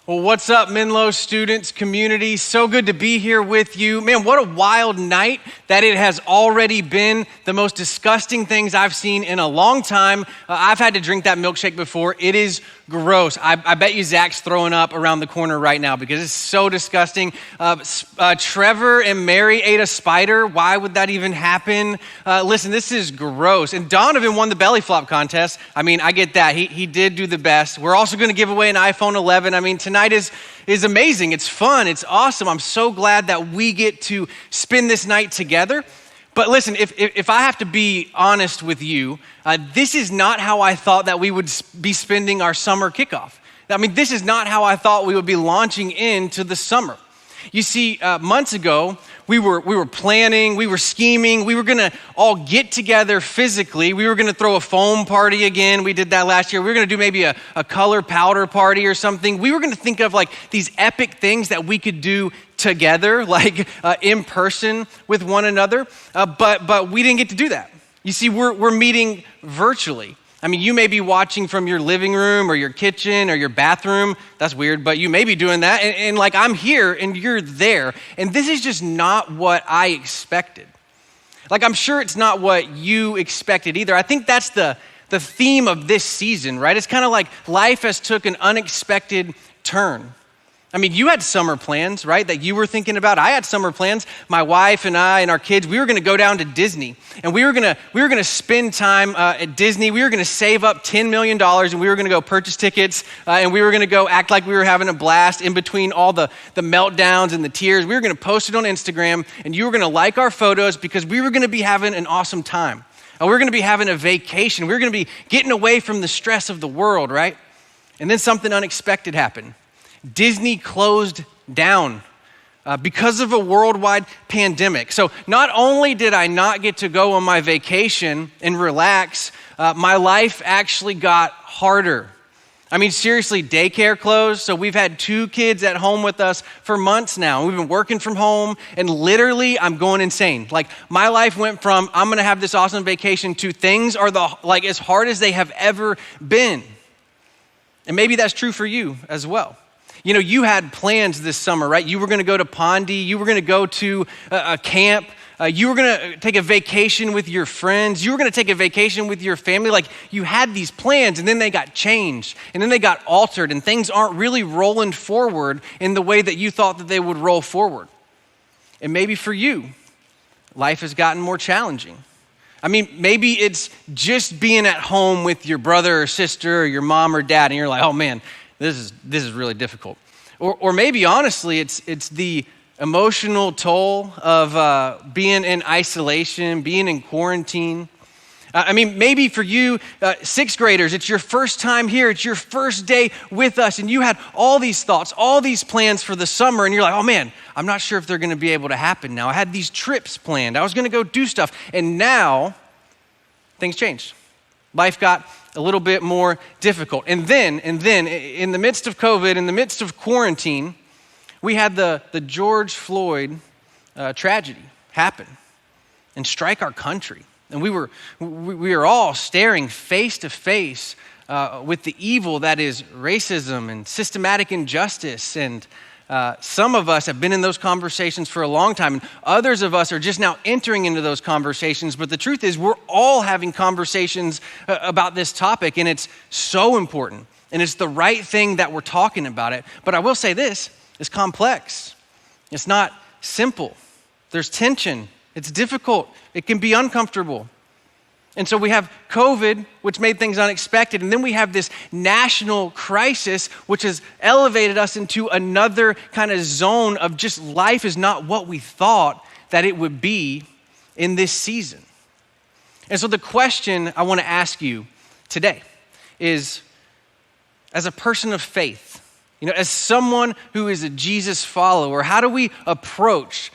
Well, what's up, Menlo Students community? So good to be here with you. Man, what a wild night that it has already been. The most disgusting things I've seen in a long time. I've had to drink that milkshake before. It is gross. I bet you Zach's throwing up around the corner right now because it's so disgusting. Trevor and Mary ate a spider. Why would that even happen? Listen, this is gross. And Donovan won the belly flop contest. I mean, I get that. He did do the best. We're also going to give away an iPhone 11. I mean, tonight is amazing. It's fun. It's awesome. I'm so glad that we get to spend this night together. But listen, if I have to be honest with you, this is not how I thought that we would be spending our summer kickoff. I mean, this is not how I thought we would be launching into the summer. You see, months ago, we were planning, we were scheming, we were gonna all get together physically. We were gonna throw a foam party again. We did that last year. We were gonna do maybe a color powder party or something. We were gonna think of like these epic things that we could do together, like in person with one another. But we didn't get to do that. You see, we're meeting virtually. I mean, you may be watching from your living room or your kitchen or your bathroom. That's weird, but you may be doing that. And like, I'm here and you're there. And this is just not what I expected. Like, I'm sure it's not what you expected either. I think that's the theme of this season, right? It's kind of like life has took an unexpected turn. I mean, you had summer plans, right, that you were thinking about. I had summer plans. My wife and I and our kids, we were going to go down to Disney, and we were going to spend time at Disney. We were going to save up $10 million, and we were going to go purchase tickets, and we were going to go act like we were having a blast in between all the meltdowns and the tears. We were going to post it on Instagram, and you were going to like our photos because we were going to be having an awesome time. We were going to be having a vacation. We were going to be getting away from the stress of the world, right? And then something unexpected happened. Disney closed down because of a worldwide pandemic. So not only did I not get to go on my vacation and relax, my life actually got harder. I mean, seriously, daycare closed. So we've had 2 kids at home with us for months now. We've been working from home, and literally I'm going insane. Like, my life went from I'm gonna have this awesome vacation to things are as hard as they have ever been. And maybe that's true for you as well. You know, you had plans this summer, right? You were going to go to Pondy. You were going to go to a camp. You were going to take a vacation with your friends. You were going to take a vacation with your family. Like, you had these plans, and then they got changed, and then they got altered, and things aren't really rolling forward in the way that you thought that they would roll forward. And maybe for you, life has gotten more challenging. I mean, maybe it's just being at home with your brother or sister or your mom or dad, and you're like, oh man, this is really difficult. Or maybe honestly, it's the emotional toll of being in isolation, being in quarantine. I mean, maybe for you, 6th graders, it's your first time here. It's your first day with us, and you had all these thoughts, all these plans for the summer, and you're like, oh man, I'm not sure if they're going to be able to happen now. I had these trips planned. I was going to go do stuff, and now things changed. Life got a little bit more difficult. And then, in the midst of COVID, in the midst of quarantine, we had the George Floyd tragedy happen and strike our country. And we were all staring face to face with the evil that is racism and systematic injustice. And some of us have been in those conversations for a long time, and others of us are just now entering into those conversations. But the truth is, we're all having conversations about this topic, and it's so important. And it's the right thing that we're talking about it. But I will say this, it's complex. It's not simple. There's tension. It's difficult. It can be uncomfortable. And so we have COVID, which made things unexpected. And then we have this national crisis, which has elevated us into another kind of zone of just life is not what we thought that it would be in this season. And so the question I want to ask you today is, as a person of faith, as someone who is a Jesus follower, how do we approach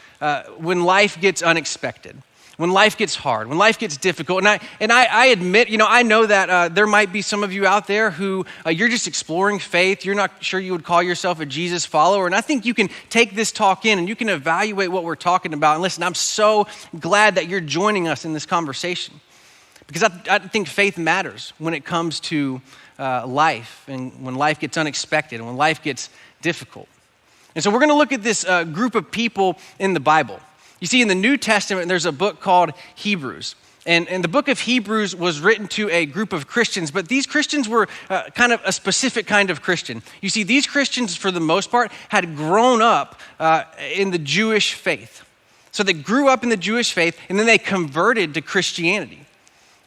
when life gets unexpected? When life gets hard, when life gets difficult. And I admit, I know that there might be some of you out there who you're just exploring faith. You're not sure you would call yourself a Jesus follower. And I think you can take this talk in and you can evaluate what we're talking about. And listen, I'm so glad that you're joining us in this conversation because I think faith matters when it comes to life and when life gets unexpected and when life gets difficult. And so we're going to look at this group of people in the Bible. You see, in the New Testament, there's a book called Hebrews. And the book of Hebrews was written to a group of Christians, but these Christians were kind of a specific kind of Christian. You see, these Christians, for the most part, had grown up in the Jewish faith. So they grew up in the Jewish faith, and then they converted to Christianity.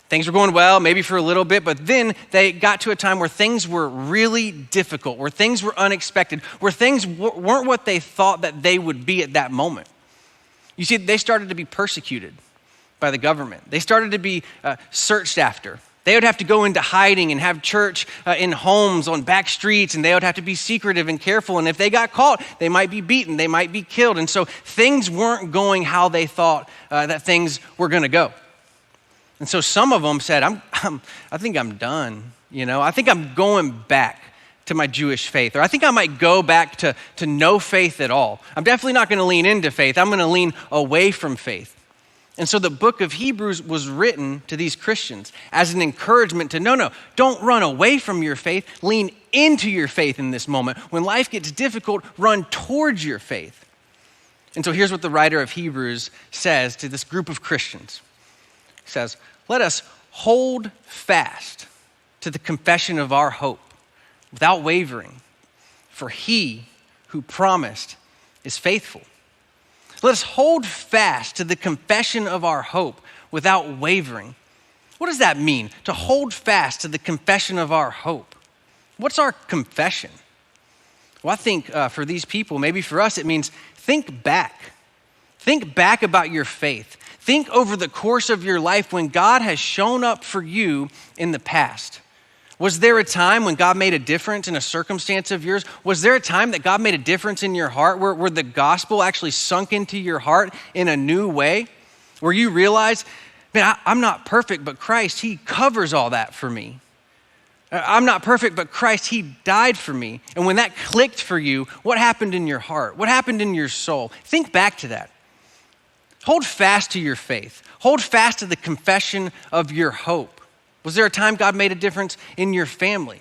Things were going well, maybe for a little bit, but then they got to a time where things were really difficult, where things were unexpected, where things weren't what they thought that they would be at that moment. You see, they started to be persecuted by the government. They started to be searched after. They would have to go into hiding and have church in homes on back streets, and they would have to be secretive and careful. And if they got caught, they might be beaten, they might be killed. And so things weren't going how they thought that things were going to go. And so some of them said, I think I'm done. I think I'm going back to my Jewish faith, or I think I might go back to no faith at all. I'm definitely not going to lean into faith. I'm going to lean away from faith. And so the book of Hebrews was written to these Christians as an encouragement to, no, don't run away from your faith. Lean into your faith in this moment. When life gets difficult, run towards your faith. And so here's what the writer of Hebrews says to this group of Christians. He says, let us hold fast to the confession of our hope without wavering, for he who promised is faithful. Let us hold fast to the confession of our hope without wavering. What does that mean, to hold fast to the confession of our hope? What's our confession? Well, I think for these people, maybe for us, it means think back. Think back about your faith. Think over the course of your life when God has shown up for you in the past. Was there a time when God made a difference in a circumstance of yours? Was there a time that God made a difference in your heart where the gospel actually sunk into your heart in a new way? Where you realized, man, I'm not perfect, but Christ, he covers all that for me. I'm not perfect, but Christ, he died for me. And when that clicked for you, what happened in your heart? What happened in your soul? Think back to that. Hold fast to your faith. Hold fast to the confession of your hope. Was there a time God made a difference in your family?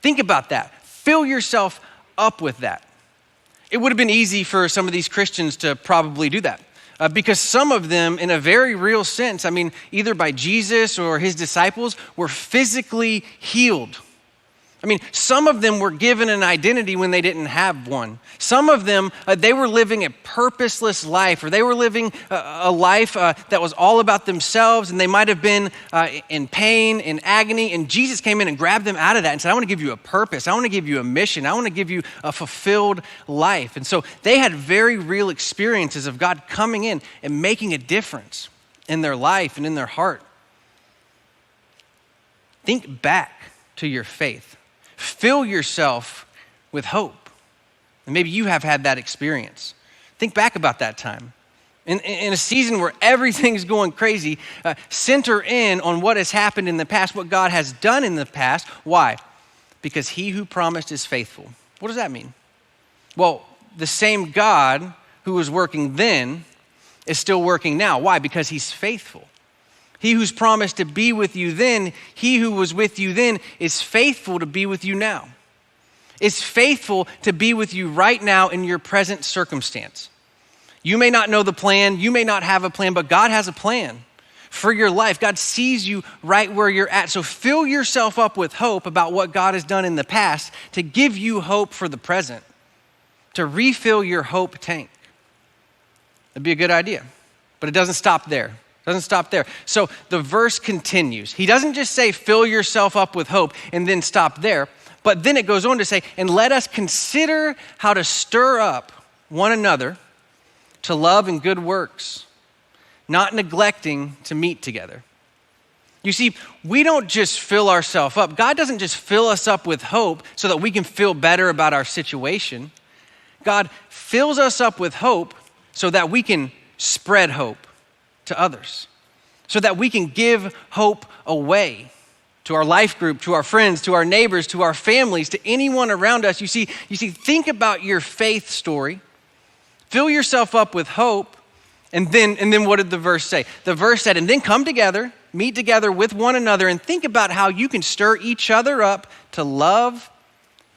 Think about that. Fill yourself up with that. It would have been easy for some of these Christians to probably do that because some of them, in a very real sense, either by Jesus or his disciples, were physically healed. Some of them were given an identity when they didn't have one. Some of them, they were living a purposeless life, or they were living a life that was all about themselves, and they might have been in pain, in agony, and Jesus came in and grabbed them out of that and said, I want to give you a purpose. I want to give you a mission. I want to give you a fulfilled life. And so they had very real experiences of God coming in and making a difference in their life and in their heart. Think back to your faith. Fill yourself with hope. And maybe you have had that experience. Think back about that time. In a season where everything's going crazy, center in on what has happened in the past, what God has done in the past. Why? Because he who promised is faithful. What does that mean? Well, the same God who was working then is still working now. Why? Because he's faithful. He who's promised to be with you then, he who was with you then is faithful to be with you now. Is faithful to be with you right now in your present circumstance. You may not know the plan, you may not have a plan, but God has a plan for your life. God sees you right where you're at. So fill yourself up with hope about what God has done in the past to give you hope for the present, to refill your hope tank. That'd be a good idea, but it doesn't stop there. Doesn't stop there. So the verse continues. He doesn't just say, fill yourself up with hope and then stop there. But then it goes on to say, and let us consider how to stir up one another to love and good works, not neglecting to meet together. You see, we don't just fill ourselves up. God doesn't just fill us up with hope so that we can feel better about our situation. God fills us up with hope so that we can spread hope to others, so that we can give hope away to our life group, to our friends, to our neighbors, to our families, to anyone around us. You see, think about your faith story, fill yourself up with hope, And then what did the verse say? The verse said, and then come together, meet together with one another, and think about how you can stir each other up to love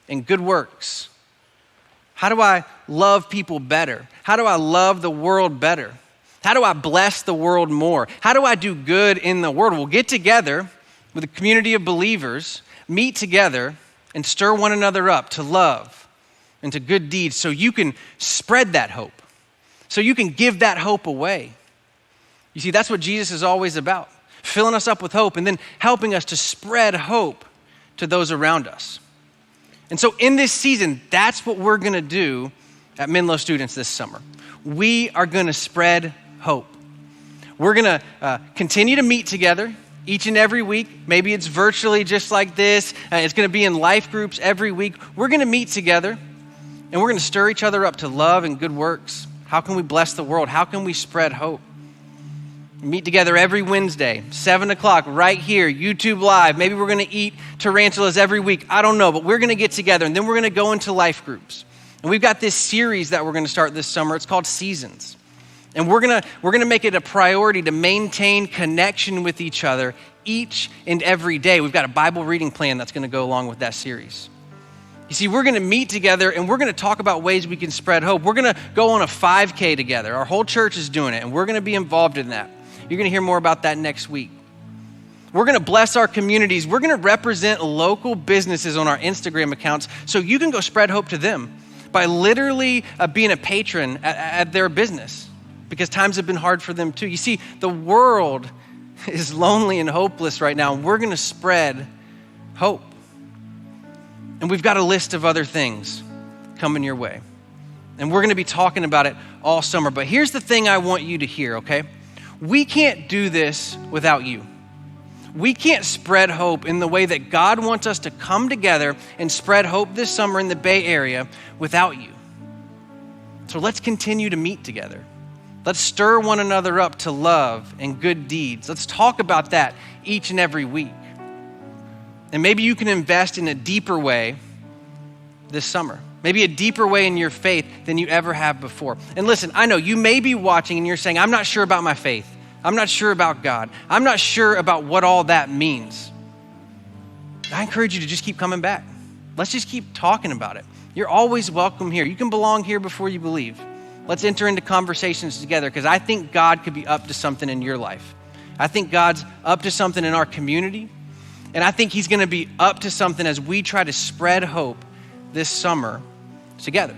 and good works. How do I love people better? How do I love the world better? How do I bless the world more? How do I do good in the world? We'll get together with a community of believers, meet together, and stir one another up to love and to good deeds so you can spread that hope, so you can give that hope away. You see, that's what Jesus is always about, filling us up with hope and then helping us to spread hope to those around us. And so in this season, that's what we're gonna do at Menlo Students this summer. We are gonna spread hope. We're gonna continue to meet together each and every week. Maybe it's virtually just like this. It's gonna be in life groups every week. We're gonna meet together and we're gonna stir each other up to love and good works. How can we bless the world? How can we spread hope? We meet together every Wednesday, 7 o'clock, right here, YouTube Live. Maybe we're gonna eat tarantulas every week. I don't know, but we're gonna get together and then we're gonna go into life groups. And we've got this series that we're gonna start this summer. It's called Seasons. And we're gonna make it a priority to maintain connection with each other each and every day. We've got a Bible reading plan that's gonna go along with that series. You see, we're gonna meet together and we're gonna talk about ways we can spread hope. We're gonna go on a 5K together. Our whole church is doing it and we're gonna be involved in that. You're gonna hear more about that next week. We're gonna bless our communities. We're gonna represent local businesses on our Instagram accounts so you can go spread hope to them by literally being a patron at their business, because times have been hard for them too. You see, the world is lonely and hopeless right now, and we're gonna spread hope. And we've got a list of other things coming your way. And we're gonna be talking about it all summer. But here's the thing I want you to hear, okay? We can't do this without you. We can't spread hope in the way that God wants us to come together and spread hope this summer in the Bay Area without you. So let's continue to meet together. Let's stir one another up to love and good deeds. Let's talk about that each and every week. And maybe you can invest in a deeper way this summer. Maybe a deeper way in your faith than you ever have before. And listen, I know you may be watching and you're saying, I'm not sure about my faith. I'm not sure about God. I'm not sure about what all that means. I encourage you to just keep coming back. Let's just keep talking about it. You're always welcome here. You can belong here before you believe. Let's enter into conversations together because I think God could be up to something in your life. I think God's up to something in our community. And I think he's gonna be up to something as we try to spread hope this summer together.